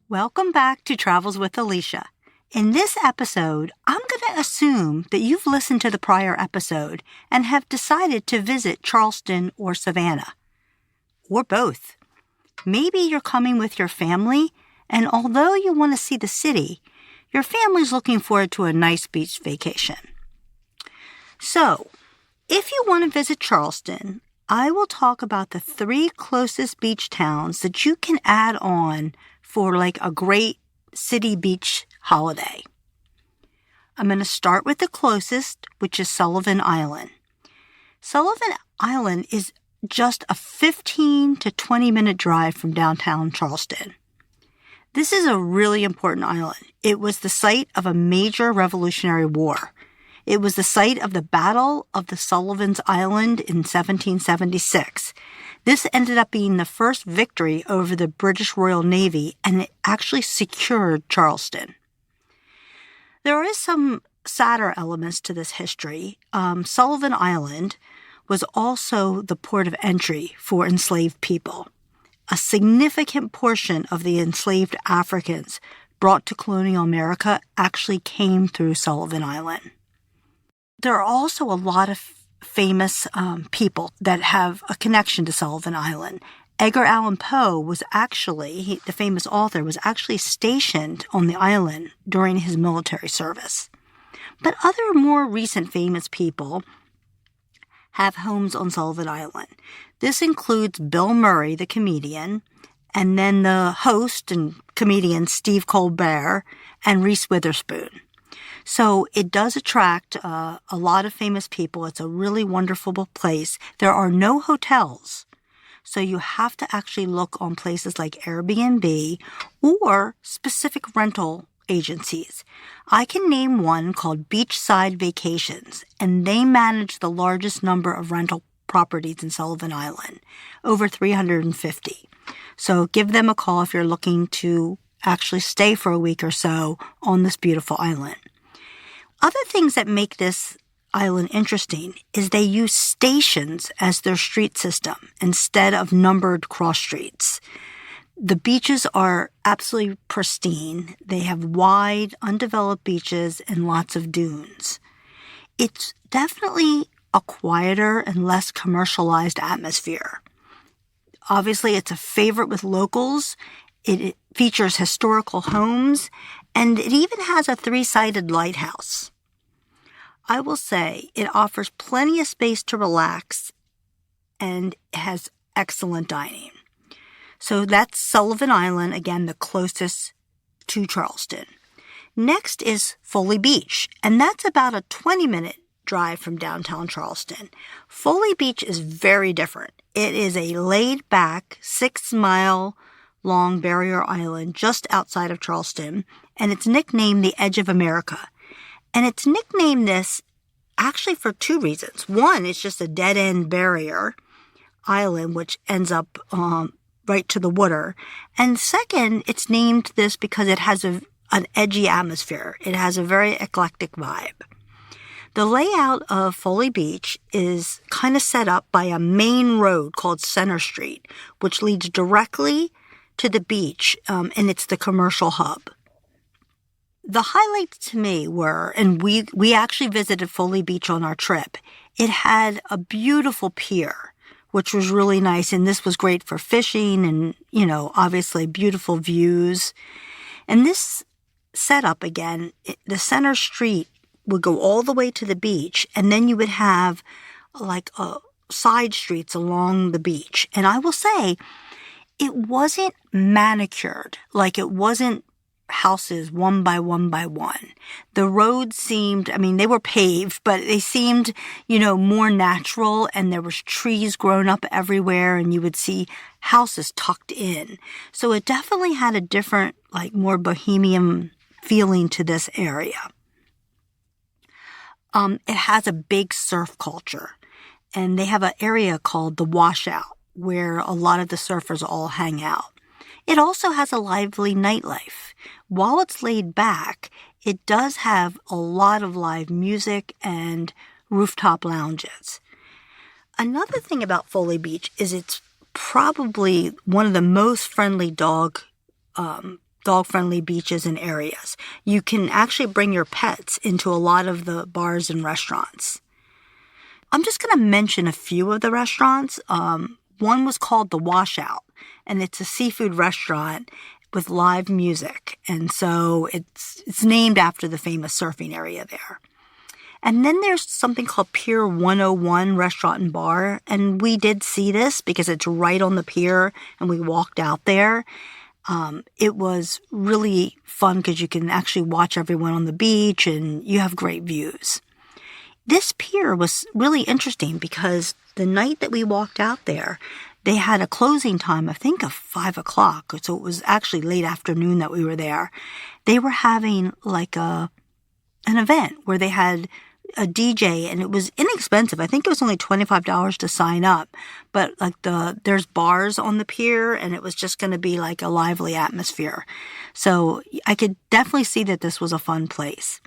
Welcome back to Travels with Alicia. In this episode, I'm going to assume that you've listened to the prior episode and have decided to visit Charleston or Savannah. Or both. Maybe you're coming with your family, and although you want to see the city, your family's looking forward to a nice beach vacation. So, if you want to visit Charleston, I will talk about the 3 closest beach towns that you can add on for like a great city beach holiday. I'm going to start with the closest, which is Sullivan Island. Sullivan Island is just a 15 to 20 minute drive from downtown Charleston. This is a really important island. It was the site of a major Revolutionary War. It was the site of the Battle of the Sullivan's Island in 1776. This ended up being the first victory over the British Royal Navy, and it actually secured Charleston. There is some sadder elements to this history. Sullivan Island was also the port of entry for enslaved people. A significant portion of the enslaved Africans brought to colonial America actually came through Sullivan Island. There are also a lot of famous people that have a connection to Sullivan Island. Edgar Allan Poe was actually, the famous author, was actually stationed on the island during his military service. But other more recent famous people have homes on Sullivan Island. This includes Bill Murray, the comedian, and then the host and comedian Steve Colbert and Reese Witherspoon. So it does attract a lot of famous people. It's a really wonderful place. There are no hotels, so you have to actually look on places like Airbnb or specific rental agencies. I can name one called Beachside Vacations, and they manage the largest number of rental properties in Sullivan Island, over 350. So give them a call if you're looking to actually stay for a week or so on this beautiful island. Other things that make this island interesting is they use stations as their street system instead of numbered cross streets. The beaches are absolutely pristine. They have wide, undeveloped beaches and lots of dunes. It's definitely a quieter and less commercialized atmosphere. Obviously, it's a favorite with locals. It features historical homes, and it even has a 3-sided lighthouse. I will say it offers plenty of space to relax and has excellent dining. So that's Sullivan Island, again, the closest to Charleston. Next is Foley Beach, and that's about a 20-minute drive from downtown Charleston. Foley Beach is very different. It is a laid-back, 6-mile-long barrier island just outside of Charleston, and it's nicknamed the Edge of America. And it's nicknamed this actually for 2 reasons. One, it's just a dead-end barrier island, which ends up right to the water. And second, it's named this because it has an edgy atmosphere. It has a very eclectic vibe. The layout of Foley Beach is kind of set up by a main road called Center Street, which leads directly to the beach, and it's the commercial hub. The highlights to me were, and we actually visited Foley Beach on our trip, it had a beautiful pier, which was really nice, and this was great for fishing and, obviously beautiful views. And this setup, again, the Center Street would go all the way to the beach, and then you would have like side streets along the beach. And I will say, it wasn't manicured, like it wasn't houses one by one by one. The roads seemed, they were paved, but they seemed, more natural, and there was trees grown up everywhere, and you would see houses tucked in. So it definitely had a different, more bohemian feeling to this area. It has a big surf culture, and they have an area called the Washout, where a lot of the surfers all hang out. It also has a lively nightlife. While it's laid back, it does have a lot of live music and rooftop lounges. Another thing about Foley Beach is it's probably one of the most friendly dog dog-friendly beaches and areas. You can actually bring your pets into a lot of the bars and restaurants. I'm just going to mention a few of the restaurants. One was called The Washout, and it's a seafood restaurant with live music. And so it's named after the famous surfing area there. And then there's something called Pier 101 Restaurant and Bar. And we did see this because it's right on the pier and we walked out there. It was really fun because you can actually watch everyone on the beach and you have great views. This pier was really interesting because the night that we walked out there, they had a closing time, I think, of 5 o'clock. So it was actually late afternoon that we were there. They were having like an event where they had a DJ and it was inexpensive. I think it was only $25 to sign up, but like there's bars on the pier and it was just going to be like a lively atmosphere. So I could definitely see that this was a fun place.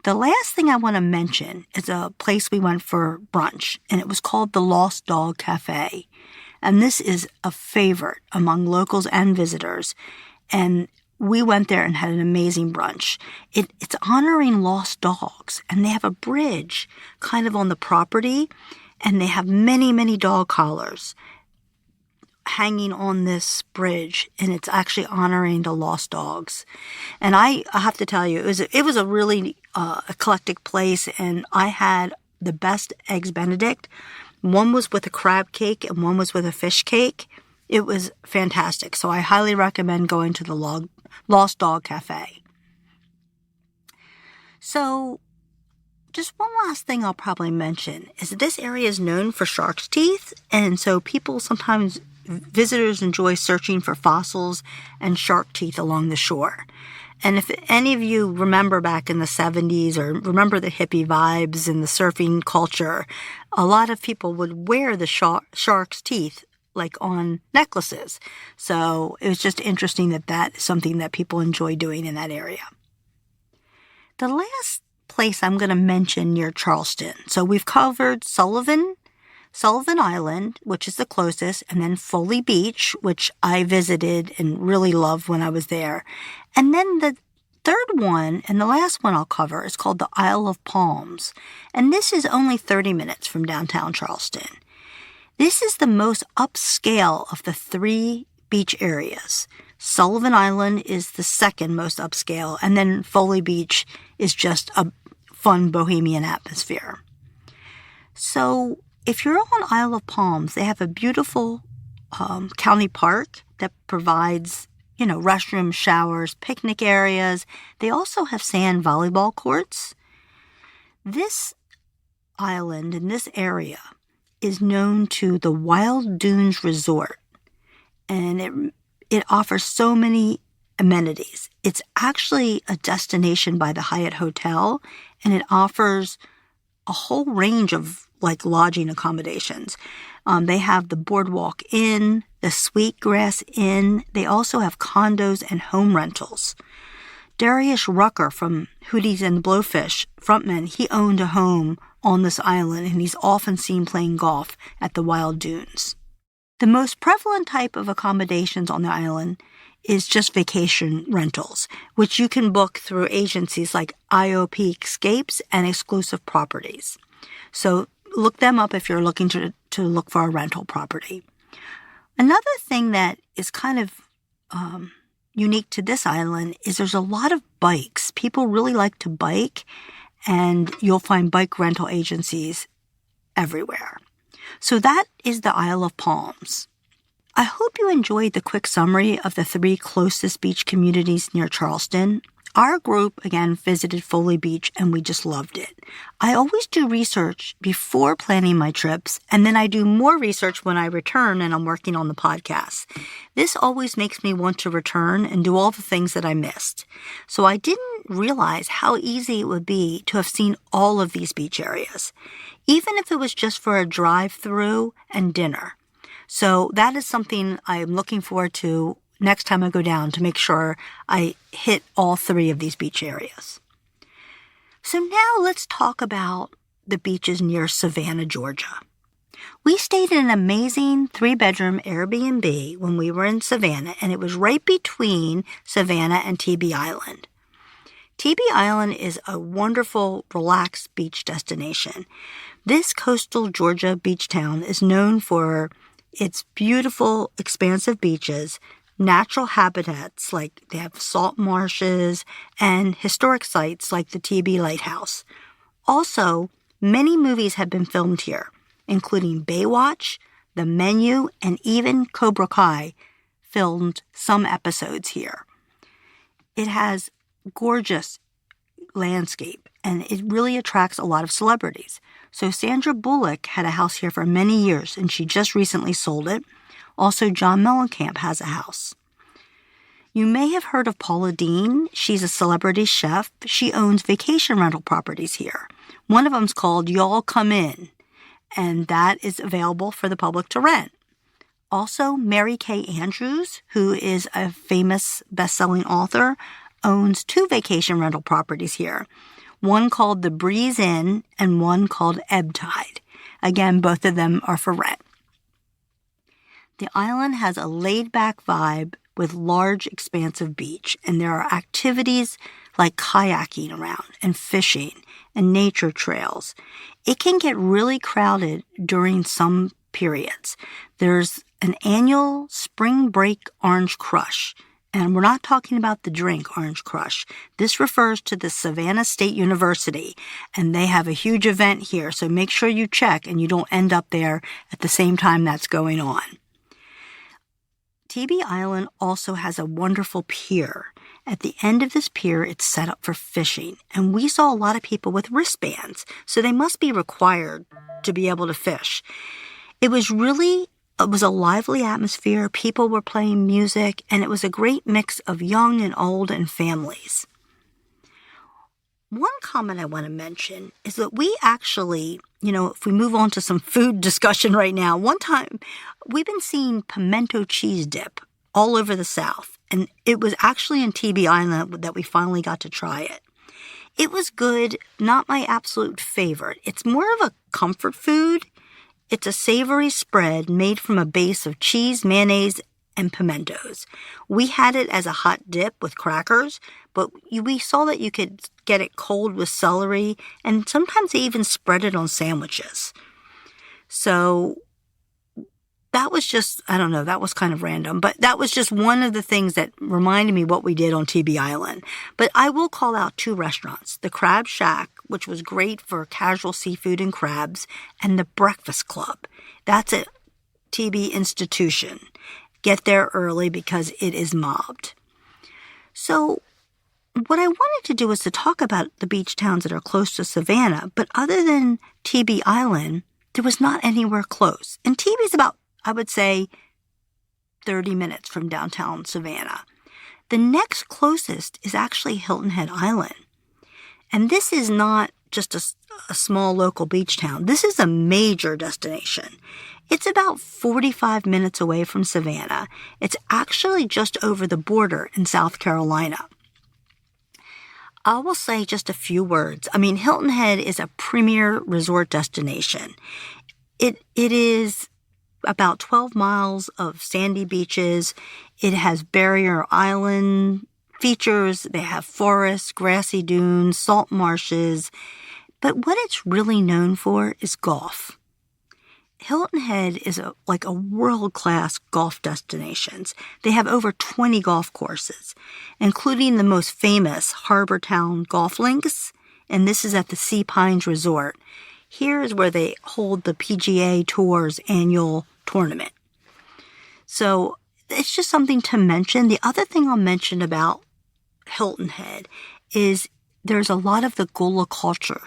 The last thing I want to mention is a place we went for brunch, and it was called the Lost Dog Cafe. And this is a favorite among locals and visitors. And we went there and had an amazing brunch. It's honoring lost dogs, and they have a bridge kind of on the property, and they have many, many dog collars hanging on this bridge, and it's actually honoring the lost dogs. And I have to tell you, it was a really eclectic place, and I had the best eggs Benedict. One was with a crab cake and one was with a fish cake. It was fantastic. So I highly recommend going to the Lost Dog Cafe. So just one last thing I'll probably mention is that this area is known for shark's teeth, and so visitors enjoy searching for fossils and shark teeth along the shore. And if any of you remember back in the 70s or remember the hippie vibes and the surfing culture, a lot of people would wear the shark's teeth like on necklaces. So it was just interesting that is something that people enjoy doing in that area. The last place I'm going to mention near Charleston. So we've covered Sullivan Island, which is the closest, and then Foley Beach, which I visited and really loved when I was there. And then the third one and the last one I'll cover is called the Isle of Palms. And this is only 30 minutes from downtown Charleston. This is the most upscale of the 3 beach areas. Sullivan Island is the second most upscale, and then Foley Beach is just a fun bohemian atmosphere. So if you're on Isle of Palms, they have a beautiful county park that provides, restrooms, showers, picnic areas. They also have sand volleyball courts. This island in this area is known to the Wild Dunes Resort, and it offers so many amenities. It's actually a destination by the Hyatt Hotel, and it offers a whole range of lodging accommodations. They have the Boardwalk Inn, the Sweetgrass Inn. They also have condos and home rentals. Darius Rucker from Hooties and Blowfish, frontman, he owned a home on this island, and he's often seen playing golf at the Wild Dunes. The most prevalent type of accommodations on the island is just vacation rentals, which you can book through agencies like IOP Escapes and Exclusive Properties. So look them up if you're looking to look for a rental property. Another thing that is kind of unique to this island is there's a lot of bikes. People really like to bike, and you'll find bike rental agencies everywhere. So that is the Isle of Palms. I hope you enjoyed the quick summary of the 3 closest beach communities near Charleston. Our group, again, visited Foley Beach, and we just loved it. I always do research before planning my trips, and then I do more research when I return and I'm working on the podcast. This always makes me want to return and do all the things that I missed. So I didn't realize how easy it would be to have seen all of these beach areas, even if it was just for a drive-through and dinner. So that is something I'm looking forward to next time I go down, to make sure I hit all 3 of these beach areas. So now let's talk about the beaches near Savannah, Georgia. We stayed in an amazing 3-bedroom Airbnb when we were in Savannah, and it was right between Savannah and TB Island. TB Island is a wonderful, relaxed beach destination. This coastal Georgia beach town is known for its beautiful, expansive beaches, natural habitats like they have salt marshes, and historic sites like the TB Lighthouse. Also, many movies have been filmed here, including Baywatch, The Menu, and even Cobra Kai filmed some episodes here. It has gorgeous landscape, and it really attracts a lot of celebrities. So Sandra Bullock had a house here for many years, and she just recently sold it. Also, John Mellencamp has a house. You may have heard of Paula Deen. She's a celebrity chef. She owns vacation rental properties here. One of them's called Y'all Come In, and that is available for the public to rent. Also, Mary Kay Andrews, who is a famous best-selling author, owns 2 vacation rental properties here, one called The Breeze Inn and one called Ebb Tide. Again, both of them are for rent. The island has a laid-back vibe with large, expansive beach, and there are activities like kayaking around and fishing and nature trails. It can get really crowded during some periods. There's an annual spring break orange crush, and we're not talking about the drink Orange Crush. This refers to the Savannah State University, and they have a huge event here, so make sure you check and you don't end up there at the same time that's going on. TB Island also has a wonderful pier. At the end of this pier, it's set up for fishing, and we saw a lot of people with wristbands, so they must be required to be able to fish. It was a lively atmosphere. People were playing music, and it was a great mix of young and old and families. One comment I want to mention is that we actually, if we move on to some food discussion right now, one time we've been seeing pimento cheese dip all over the South, and it was actually in TB Island that we finally got to try it. It was good, not my absolute favorite. It's more of a comfort food. It's a savory spread made from a base of cheese, mayonnaise, and pimentos. We had it as a hot dip with crackers, but we saw that you could get it cold with celery, and sometimes they even spread it on sandwiches. So that was just, I don't know, that was kind of random, but that was just one of the things that reminded me what we did on TB Island. But I will call out 2 restaurants, the Crab Shack, which was great for casual seafood and crabs, and the Breakfast Club. That's a TB institution. Get there early because it is mobbed. So what I wanted to do was to talk about the beach towns that are close to Savannah, but other than TB Island, there was not anywhere close. And TB is about, I would say, 30 minutes from downtown Savannah. The next closest is actually Hilton Head Island. And this is not just a small local beach town. This is a major destination. It's about 45 minutes away from Savannah. It's actually just over the border in South Carolina. I will say just a few words. Hilton Head is a premier resort destination. It is about 12 miles of sandy beaches. It has barrier island features. They have forests, grassy dunes, salt marshes. But what it's really known for is golf. Hilton Head is like a world-class golf destination. They have over 20 golf courses, including the most famous Harbortown Golf Links, and this is at the Sea Pines Resort. Here is where they hold the PGA Tour's annual tournament. So it's just something to mention. The other thing I'll mention about Hilton Head is there's a lot of the Gullah culture.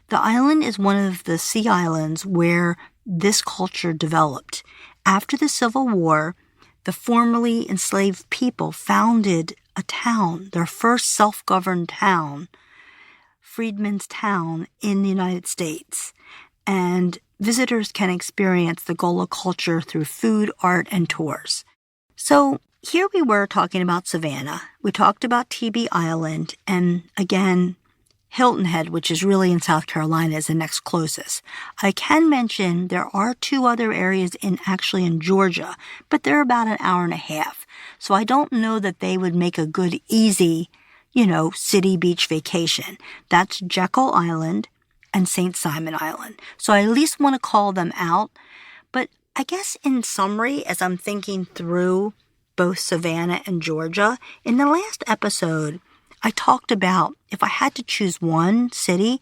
The island is one of the sea islands where this culture developed. After the Civil War, the formerly enslaved people founded a town, their first self-governed town, Freedmen's Town in the United States. And visitors can experience the Gullah culture through food, art, and tours. So here we were talking about Savannah. We talked about TB Island, and again, Hilton Head, which is really in South Carolina, is the next closest. I can mention there are 2 other areas actually in Georgia, but they're about an hour and a half. So I don't know that they would make a good, easy, city beach vacation. That's Jekyll Island and St. Simon Island. So I at least want to call them out. But I guess in summary, as I'm thinking through both Savannah and Georgia, in the last episode, I talked about if I had to choose one city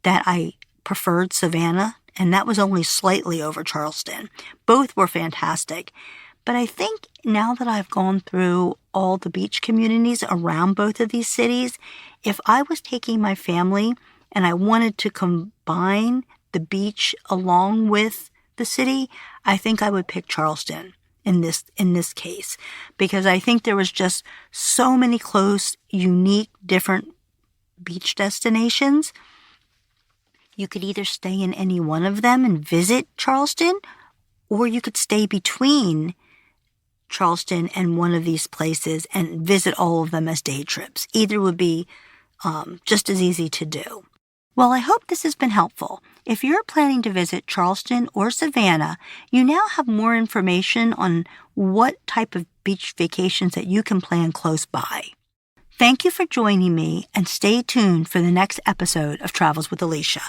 that I preferred Savannah, and that was only slightly over Charleston. Both were fantastic. But I think now that I've gone through all the beach communities around both of these cities, if I was taking my family and I wanted to combine the beach along with the city, I think I would pick Charleston in this case, because I think there was just so many close, unique, different beach destinations. You could either stay in any one of them and visit Charleston, or you could stay between Charleston and one of these places and visit all of them as day trips. Either would be just as easy to do. Well, I hope this has been helpful. If you're planning to visit Charleston or Savannah, you now have more information on what type of beach vacations that you can plan close by. Thank you for joining me, and stay tuned for the next episode of Travels with Alicia.